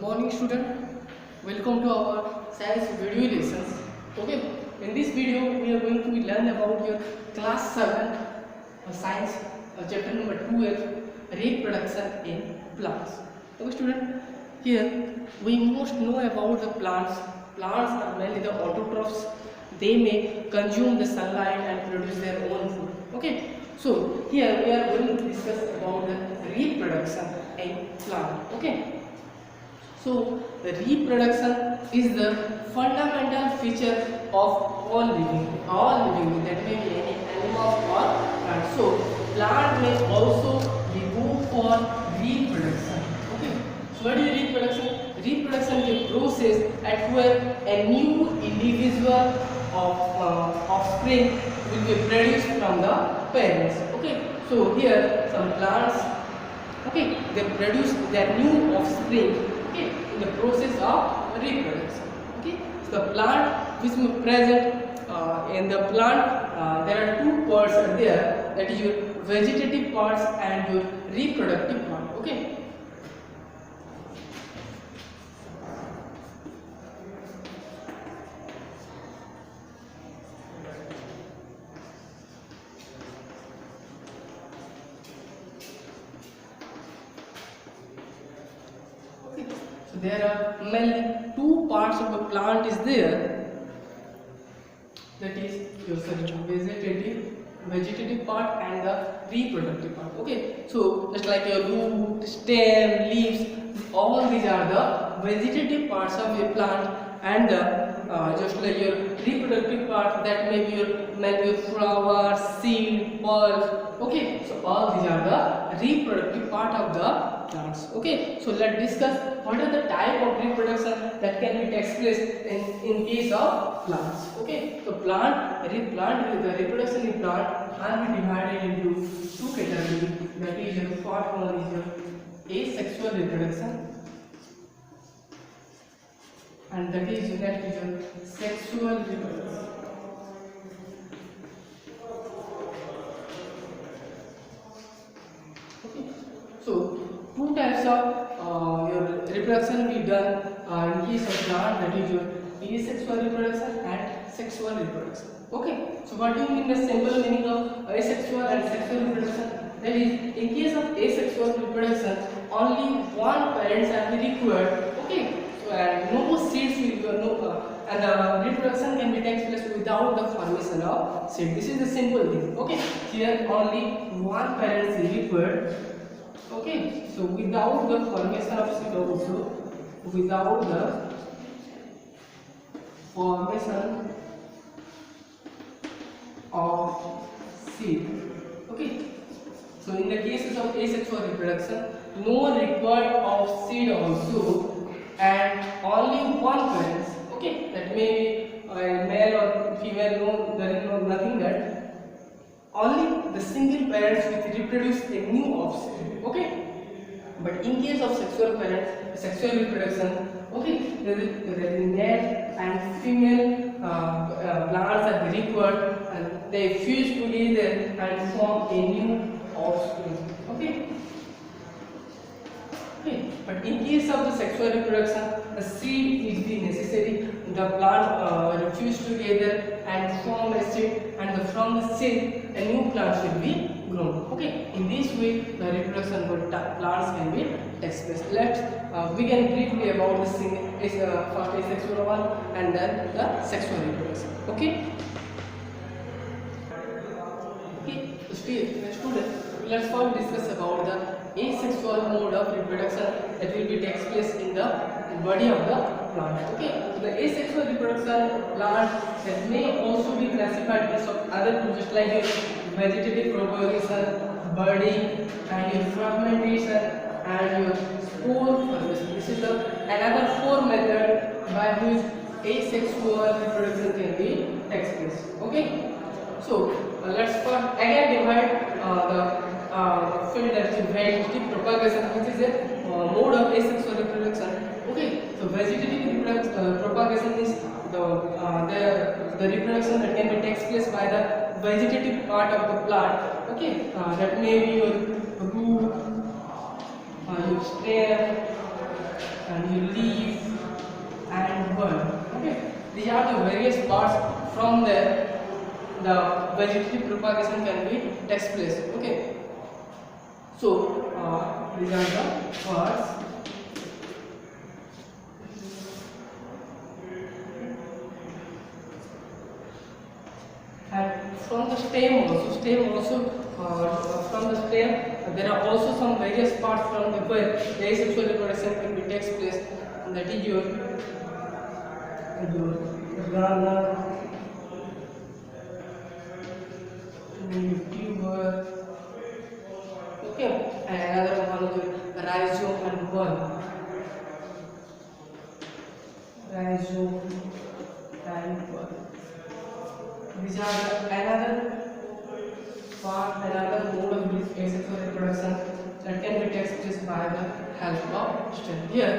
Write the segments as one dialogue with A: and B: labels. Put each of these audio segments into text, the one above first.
A: Morning student, welcome to our science video lessons. Okay, in this video we are going to learn about your class 7 science chapter number 12, reproduction in plants. Okay student, here we must know about the plants. Plants are mainly the autotrophs. They may consume the sunlight and produce their own food. Okay, so here we are going to discuss about the reproduction in plant. Okay, so the reproduction is the fundamental feature of all living. That may be any animal or plant. So plant may also be good for reproduction. Okay. So what is reproduction? Reproduction is a process at where a new individual of offspring will be produced from the parents. Okay. So here some plants, okay, they produce their new offspring, okay, in the process of reproduction. Okay, so the plant which is present in the plant, there are two parts are there, that is your vegetative parts and your reproductive part. Okay, so there are mainly two parts of a plant is there, that is your vegetative part and the reproductive part. Okay, so just like your root, stem, leaves, all these are the vegetative parts of a plant, and just like your reproductive part, that may be your flower, seed, bulb. Okay, so all these are the reproductive part of the plants. Okay, so let's discuss what are the type of reproduction that can be takes place in case of plants. Okay, so the reproduction in plant can be divided into two categories. That is your part one is your asexual reproduction, and that is next is your sexual reproduction. Okay, so two types of your reproduction will be done in case of plant, that is your asexual reproduction and sexual reproduction. Okay, so what do you mean the simple meaning of asexual and sexual reproduction? That is, in case of asexual reproduction, only one parent shall be required. Okay, so and no seeds will and the reproduction can be takes place without the formation of seed. This is the simple thing. Okay, here only one parent is required. Okay, so without the formation of seed also, without the formation of seed. Okay, so in the cases of asexual reproduction, no one required of seed also, and only one parent. Okay, that may be male or female. No, there is nothing that. Only the single parents which reproduce a new offspring. Okay, but in case of sexual reproduction, okay, there is male and female plants are required, and they fuse together and form a new offspring. Okay. Okay, but in case of the sexual reproduction, the seed is the necessary. The plant fuse together and form a seed, and from the seed a new plant will be grown. Okay, in this way the reproduction of plants can be takes place. Let's begin briefly about the first asexual one and then the sexual reproduction. Okay. Okay, so student, let's first discuss about the asexual mode of reproduction that will be takes place in the body of the plant. Okay, so the asexual reproduction plant that may also be classified as of other groups, just like your vegetative propagation, budding, and your fragmentation and your spore formation. This is another four method by which asexual reproduction can be takes place. Okay, so let's first again divide the field that is vegetative propagation, which is a mode of asexual reproduction. Okay, so vegetative propagation is the reproduction that can be takes place by the vegetative part of the plant. Okay, that may be your root, your stem, and your leaf and bud. Okay, these are the various parts from the vegetative propagation can be takes place. Okay, so these are the parts. And from the stem also from the stem there are also some various parts from the where the asexual reproduction can be takes place, and that is your runner, tuber, okay, and another one is your rhizome and bulb. Rhizome and bulb. These are another part, another mode of asexual reproduction that can be takes place by the help of stem. Here,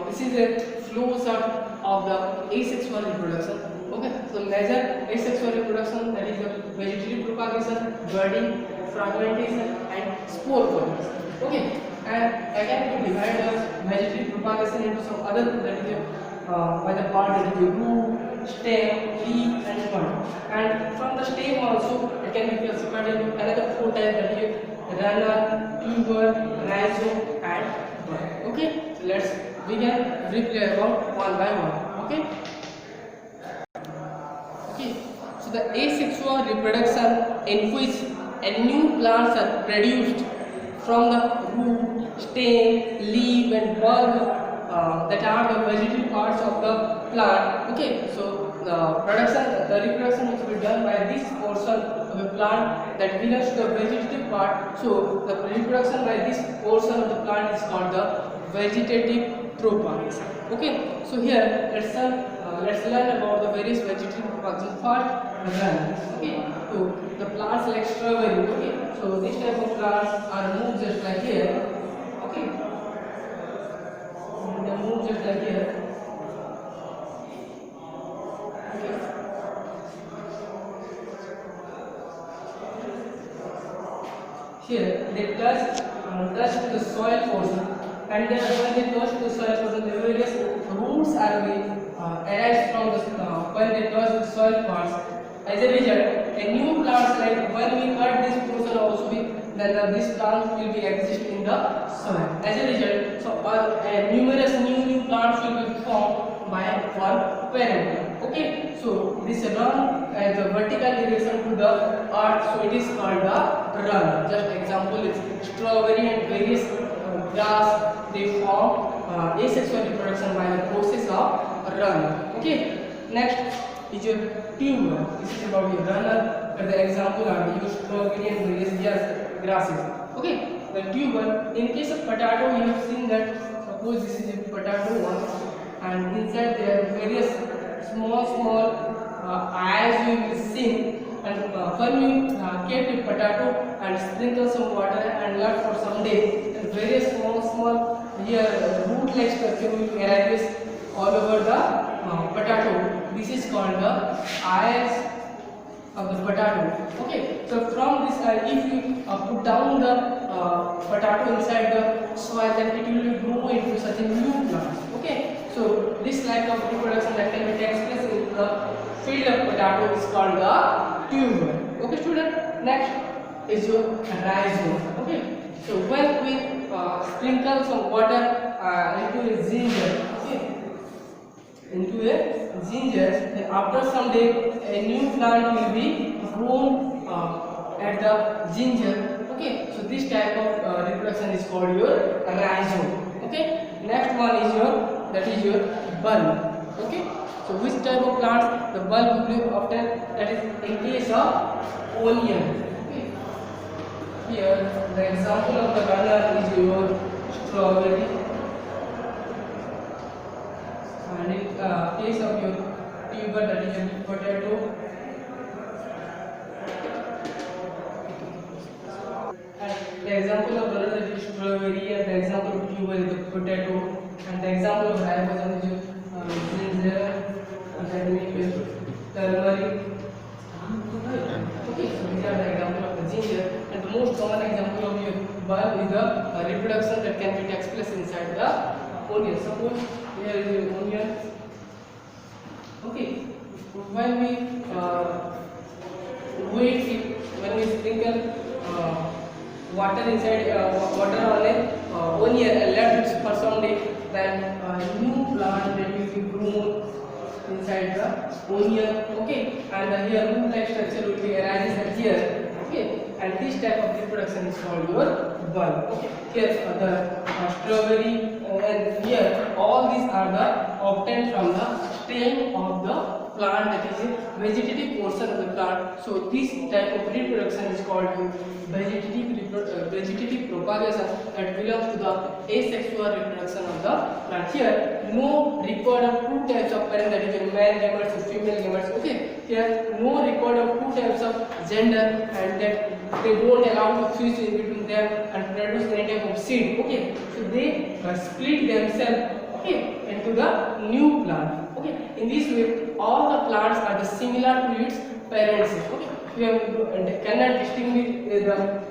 A: this is a flow chart of the asexual reproduction. Okay, so major asexual reproduction, that is the vegetative propagation, budding, fragmentation, and spore formation. Okay, and again we divide the vegetative propagation into some other, that is by the part that is the root, stem, leaf, and bud. And from the stem also it can be classified into another four types, that is runner, tuber, rhizome, and bud. Okay, so let's begin briefly about one by one. Okay. Okay. So the asexual reproduction in which a new plants are produced from the root, stem, leaf, and bulb. That are the vegetative parts of the plant. Okay, so the reproduction which will be done by this portion of the plant that belongs to the vegetative part. So the reproduction by this portion of the plant is called the vegetative propagation. Okay, so here let's learn about the various vegetative propagation. First, the run. Okay, so the plants like strawberry. Okay, so this type of plants are moved just like here. Okay. They move just like here. Okay. Here they touch the soil portion, and then when they touch the soil portion, the various roots are arise from the when they touch the soil parts. As a result, a new plants, like when we cut this portion also then this plant will be exist in the soil. As a result, so numerous new plants will be formed by one parent. Okay, so this run as the vertical direction to the earth, so it is called the run. Just example is strawberry and various grass, they form asexual reproduction by the process of run. Okay, next is your tuber. This is about your runner. The example are your strawberry and various grasses. Okay, the tuber. In case of potato, you have seen that. Suppose this is a potato one, and inside there are various small eyes you will see. And when you keep a potato and sprinkle some water and let for some days, and various small here root-like structure will arise all over the potato. This is called the eyes of the potato. Okay, so from this, if you put down the potato inside the soil, then it will grow into such a new plant. Okay, so this type of reproduction that can be takes place in the field of potato is called the tuber. Okay, student. Next is your rhizome. Okay, so when we sprinkle some water into a ginger, okay, then after some day a new plant will be grown at the ginger. Okay, so this type of reproduction is called your rhizome. Okay, next one is your bulb. Okay, so which type of plants the bulb will be often, that is in case of onion. Okay, here the example of the runner is your strawberry, and in case of your tuber, that is your potato. And the example of runner is strawberry, and the example of tuber is the potato, and the example of rhizome is your ginger, and that means your turmeric. Okay, so these are the example of the ginger, and the most common example of your bulb is the reproduction that can be takes place inside the onion. Suppose here is an onion. Okay, when we wait it, when we sprinkle water inside water on a onion and let it for some day, then a new plant that will be grown inside the onion. Okay, and here root like structure will be arises at here. Okay, and this type of reproduction is called your bulb. Okay, here the strawberry and here all these are the obtained from the stem of the plant, that is a vegetative portion of the plant. So this type of reproduction is called vegetative propagation, that belongs to the asexual reproduction of the plant. Here no record of two types of parent, that is male gametes and female gametes. Okay, here no record of two types of gender, and that they don't allow to switch in between them and produce any type of seed. Okay, so they split themselves, okay, into the new plant. Okay, in this way all the plants are the similar to its parents. Okay, we cannot distinguish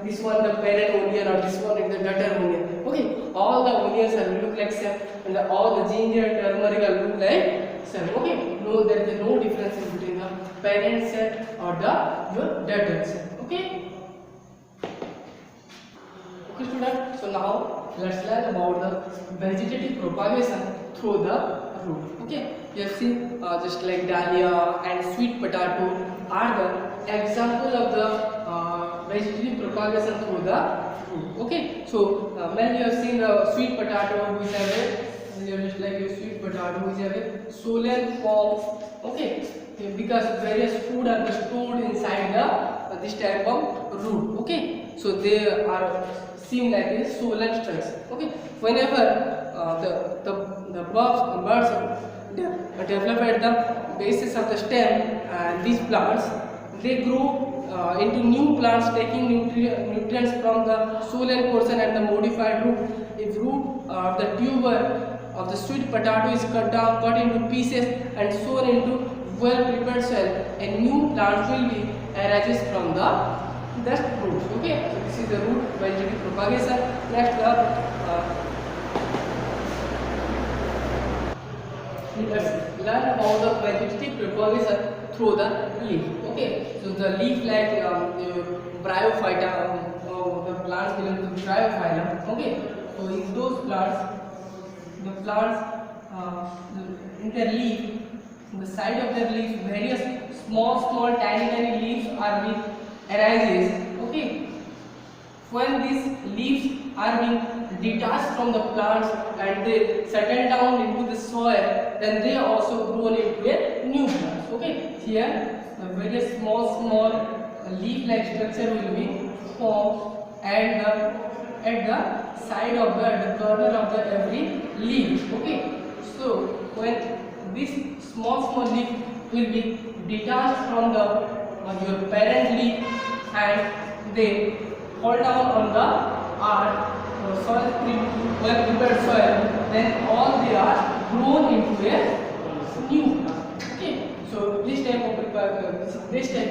A: this one the parent onion or this one is the daughter onion. Okay, all the onions are look like same, and all the ginger turmeric are look like same. Okay, no, there is no difference between the parent cell or the your daughter cell. Okay, student. So now let's learn about the vegetative propagation through the root. Okay, you have seen just like dahlia and sweet potato are the example of the vegetative propagation through the root. Okay, so when you have seen the sweet potato which have a just like a sweet potato which have a solen form. Okay, because various food are stored inside the this type of root. Okay, so they are seem like a solen structure. Okay, whenever the birds develop at the basis of the stem, and these plants they grow into new plants, taking nutrients from the solen portion and the modified root. If root of the tuber of the sweet potato is cut into pieces and sown into well prepared soil, a new plant will be arises from the root. Okay, so this is the root vegetative propagation. Next let's learn about the vegetative propagation through the leaf. Okay, so the leaf like bryophyta, the plants belong to bryophyllum. Okay, so in those plants, the plants in their leaf, in the side of their leaf, various small tiny leaves are being arises. Okay, when these leaves are being detached from the plants and they settle down into the soil, then they also grow into a new plant. Okay, here the very small leaf-like structure will be formed at the side of the corner of the every leaf. Okay, so when this small leaf will be detached from the your parent leaf and they fall down on the soil, well prepared soil, then all they are grown into a new plant. Okay, so this type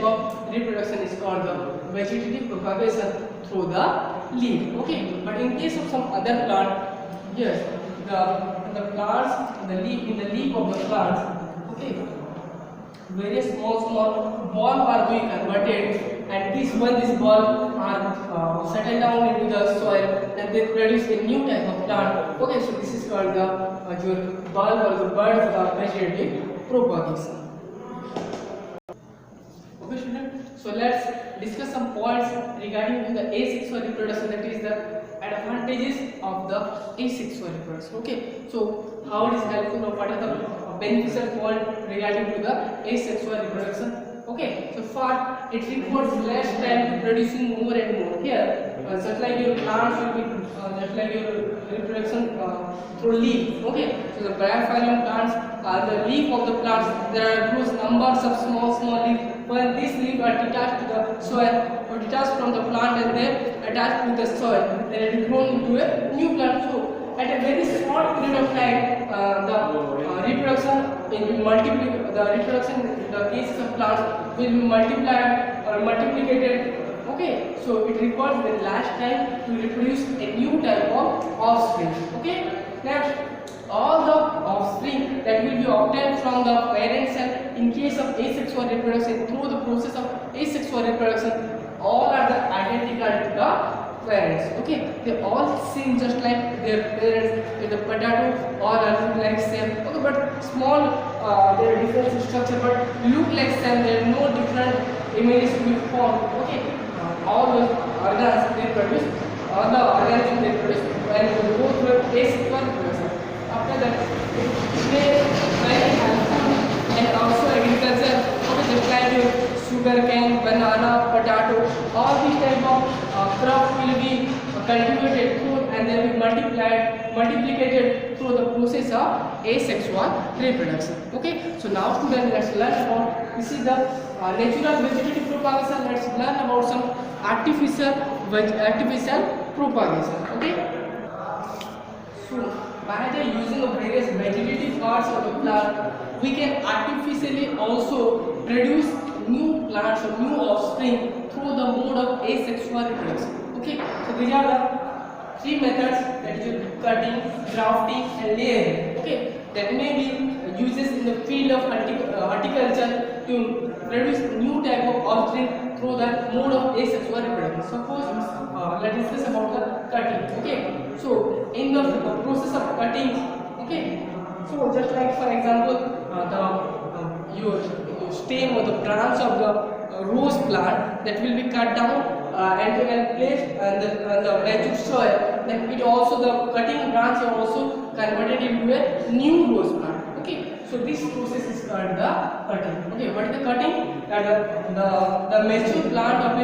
A: of reproduction is called the vegetative propagation through the leaf. Okay, but in case of some other plant, yes, the plants, in the leaf of the plants, okay, very small ball are being converted, and this ball are settled down into the soil and they produce a new type of plant. Okay, so this is called the your bulb or the bud of vegetative propagation. Okay, student. So let's discuss some points regarding to the asexual reproduction, that is the advantages of the asexual reproduction. Okay, so how it is helpful or what are the beneficial point regarding to the asexual reproduction. Okay, so far it requires less time to producing more and more. Here, just like your plants will be, just like your reproduction through leaf. Okay, so the bryophyllum plants are the leaf of the plants. There are those numbers of small leaves. When these leaves are detached to the soil or detached from the plant and they attach to the soil, then it is grown into a new plant. So at a very short period of time, the reproduction in the cases of plants will be multiplied or multiplicated. Okay, so it requires very less time to reproduce a new type of offspring. Okay, next all the offspring that will be obtained from the parent cell in case of asexual reproduction through the process of asexual reproduction, all are the identical to the parents. Okay, they all seem just like their parents. The potato all are look like same. Okay, but small there are different in structure, but look like same. There are no different images will form. Okay, all the organs they produce, all the organisms they produce, and will go through asexual reproduction. After that, they very helpful and also agriculture. Okay, just like your sugar cane, banana, potato, all these type of crop will be cultivated through and they will be multiplicated through the process of asexual reproduction. Okay, so now students, let's learn about this is the natural vegetative propagation. Let's learn about some artificial propagation. Okay, so by the using of various vegetative parts of the plant, we can artificially also produce new plants or new offspring through the mode of asexual reproduction. Okay, so these are the three methods, that is cutting, grafting and layering. Okay, that may be uses in the field of horticulture to produce new type of offspring through the mode of asexual reproduction. Suppose let's discuss about the cutting. Okay, so in the process of cutting, okay, so just like for example your stem or the branch of the rose plant that will be cut down and when placed on the mature soil, then it also the cutting branch is also converted into a new rose plant. Okay, so this process is called the cutting. Okay, what is the cutting? The mature plant of a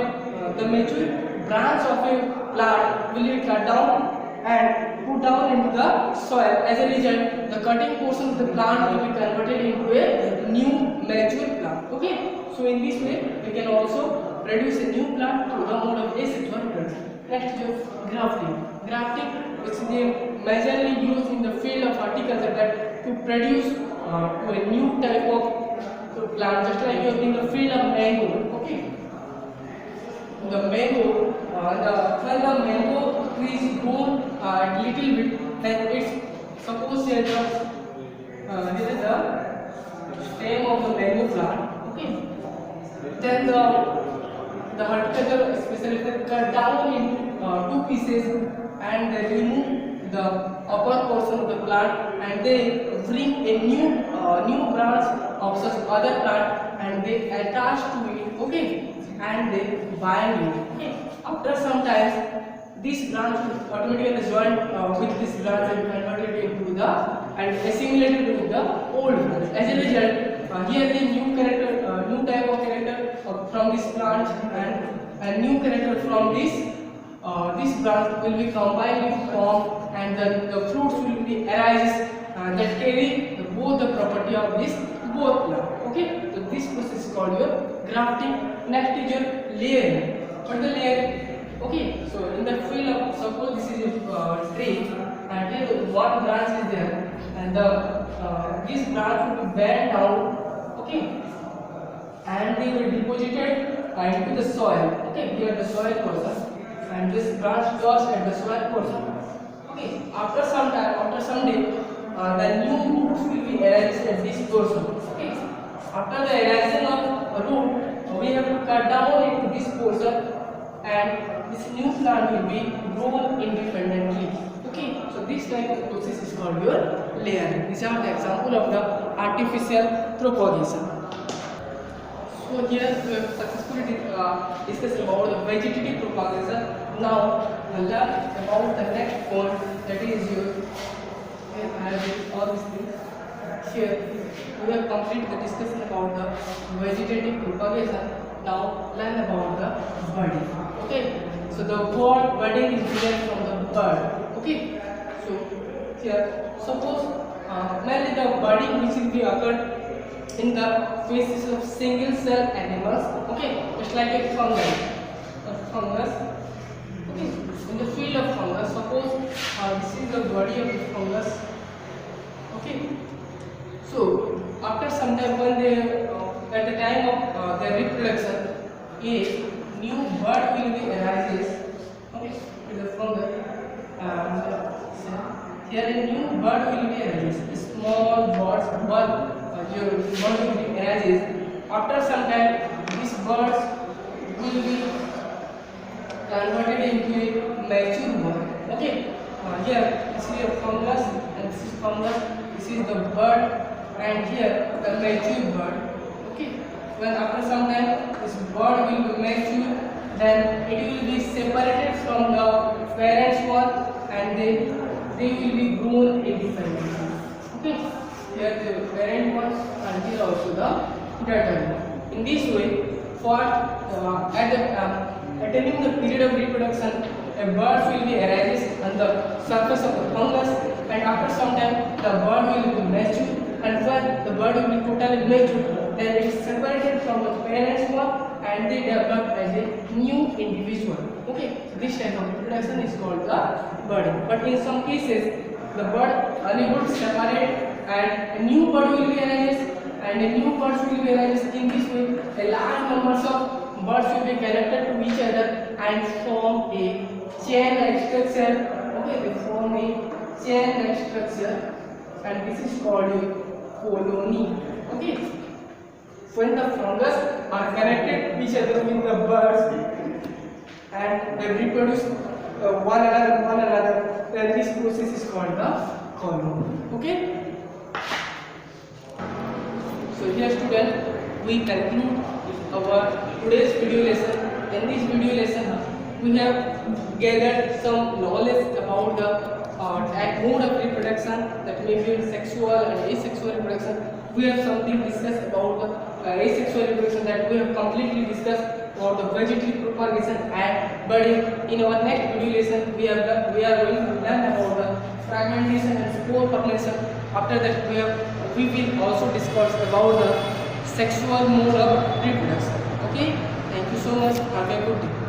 A: the mature branch of a plant will be cut down and put down into the soil. As a result, the cutting portion of the plant will be converted into a new mature plant. Okay, so in this way we can also produce a new plant through the mode of asexual reproduction. Next is grafting. Grafting, which is majorly used in the field of horticulture, that to produce a new type of plant, just like in the field of mango. Okay, the mango, when the mango tree is grown a little bit, then it's suppose here this is the stem of the mango plant. Okay, then the horticulture specialist they cut down into two pieces and they remove the upper portion of the plant and they bring a new branch of such other plant and they attach to it. Okay, and they bind it. Okay, after some time this branch will automatically join with this branch and converted into the and assimilated with the old branch. As a result, here the new type of character from this branch and a new character from this branch will be combined form and the fruits will be arises that carry both the property of this both plant. Okay, so this process is called your grafting. Next is your layering. What is the layering? Okay, so in the field of suppose this is a tree and here one branch is there and this branch will be bent down. Okay, and they will deposited into the soil. Okay, here the soil portion and this branch goes at the soil portion. Okay, after some time, after some day, the new roots will be arranged at this portion. Okay, after the arrangement of root, we have to cut down into this portion and this new plant will be grown independently. Okay, so this type of process is called your layering. These are the example of the artificial propagation. So here we have successfully discussed about the vegetative propagation. Now we'll learn about the next point, that is your. I have all these things here. We have completed the discussion about the vegetative propagation. Now learn about the budding. Okay, so the word budding is derived from the bird. Okay, so here suppose mainly the budding which will be occurred in the phases of single cell animals. Okay, just like a fungus. Okay, in the field of fungus, suppose this is the body of the fungus. Okay, so after some time when they at the time of their reproduction, a new bud will be arises. Okay, with the fungus. here a new bird will be arised. Small birds, your bird will be arised. After some time, these birds will be converted into a mature bird. Okay, here this is a fungus and this is fungus. This is the bird and here the mature bird. Okay, when after some time this bird will be mature, then it will be separated from the parents one and they will be grown independently. Okay, here the parent ones and here also the daughter one. In this way, for attaining the period of reproduction, a bird will be arises on the surface of the fungus, and after some time the bird will be mature, and when the bird will be totally mature, then it is separated from the parents one and they develop as a new individual. Okay, so this type of reproduction is called the budding. But in some cases, the bird unable to separate and a new bird will be arised, and a new birds will be arised. In this way, a large numbers of birds will be connected to each other and form a chain-like structure. Okay, they form a chain-like structure, and this is called a colony. Okay, when the fungus are connected to each other with the birds and they reproduce one another, then this process is called the colony. Okay. So here students, we conclude our today's video lesson. In this video lesson, we have gathered some knowledge about the mode of reproduction, that may be sexual and asexual reproduction. We have something discussed about the asexual reproduction, that we have completely discussed about the vegetative propagation and budding. In our next video lesson, we are going to learn about the fragmentation and spore formation. After that, we will also discuss about the sexual mode of reproduction. Okay, thank you so much. Have a good day.